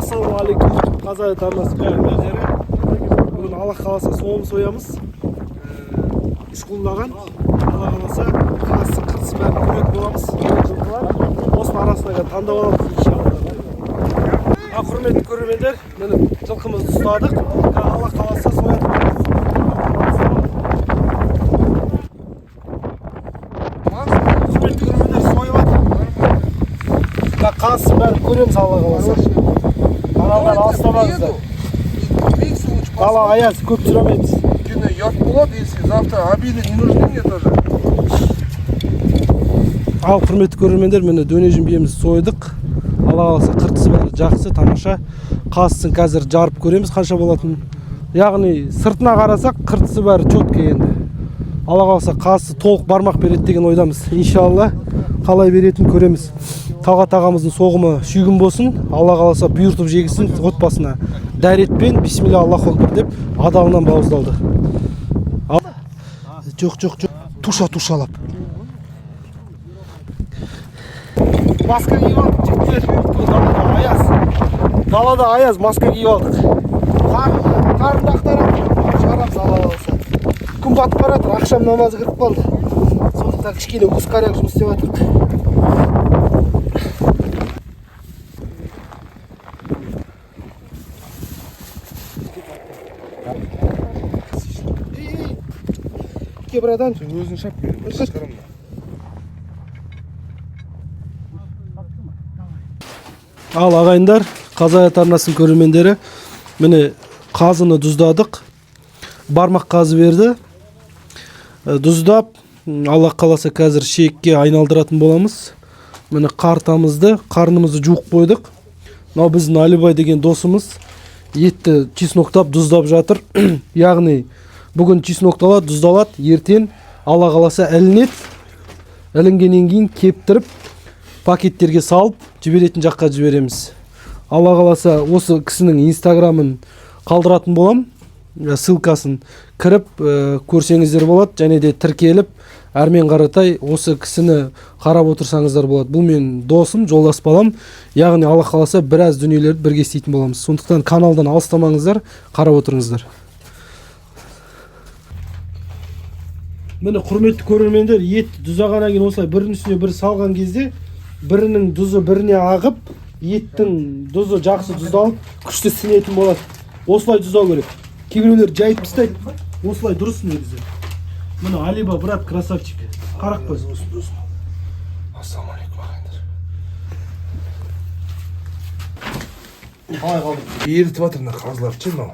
Ассалаумағалейкум, қаза ет арнасы көрермендері. Бүгін Алла қаласа соғым соямыз. Үшқұлдаған, Алла қаласа қасы қырсы бәрін көретін боламыз. Осының арасына таңдап аламыз иншалла. Құрметті көрермендер, міне жылқымызды ұстадық. Алла қаласа соятын боламыз. Құрметті көрермендер, сойып жатыр. Қасы бәрін көреміз Алла қаласа. Каналдан алыстамаңыздар. Дала аяз, көп жүремейміз. Ят болады, если завтра обеды не нужны мне тоже. Ал құрметті көрермендер, міне дөнежін биемізді сойдық. Алла қаласа қыртысы бәрі жақсы, тамаша. Қасысын қазір жарып көреміз қанша болатын. Яғни сыртына қарасақ қыртысы бәрі четкі енді. Алла қаласа қасы толық бармақ береді деген ойдамыз. Иншалла қалай беретін көреміз. Талғат ағамыздың соғымы шүйгін болсын. Алла қаласа бұйыртып жегісін отбасына. Дәретпен бисмилля Аллаху акбар деп адалынан бауыздалды. Жоқ. Тушалап. Маска киіп алдық, жігіттер. Далада аяз, маска киіп алдық. Қарынды ақтарамыз, шығарамыз Алла қаласа. Күн батып бара жатыр, ақшам намазы кіріп қалды. Сондықтан кішкене ускоряк жұмыс істеп жатырмық. Кебрадан Өзін шап беріп, шығарамын. Ал ағайындар, қаза ет арнасының көрермендері, міне қазыны тұздадық. Бармақ қазы берді. Тұздап, Алла қаласа қазір шекке айналдыратын боламыз. Міне қартамызды, қарнымызды жуық қойдық. Мынау біздің Алибай деген досымыз етті чесноктап тұздап жатыр. Яғни бүгін чеснокталады, тұздалады, ертең Алла қаласа ілінеді. Ілінгеннен кейін кептіріп, пакеттерге салып, жіберетін жаққа жібереміз. Алла қаласа осы кісінің инстаграмын қалдыратын болам. Ссылкасын кіріп көрсеңіздер болады, және де тіркеліп, әрмен қаратай осы кісіні қарап отырсаңыздар болады. Бұл мен досым, жолдас балам. Яғни Алла қаласа біраз дүниелерді бірге істейтін боламыз. Сондықтан каналдан алыстамаңыздар, қарап отырыңыздар. Міне құрметті көрермендер, етті тұздағаннан кейін осылай бірінің үстіне бірі салған кезде бірінің тұзы біріне ағып, еттің тұзы жақсы тұздалып, күшті сінетін болады. Осылай тұздау керек. Кейбіреулер жайып тастайды. Осылай дұрыс негізі. Міне Алиба брат красавчик. Қарақ қой. Ассалаумағалейкум ағайындар. Қалай қалды? Ерітіп жатыр мына қазылар ше мынау.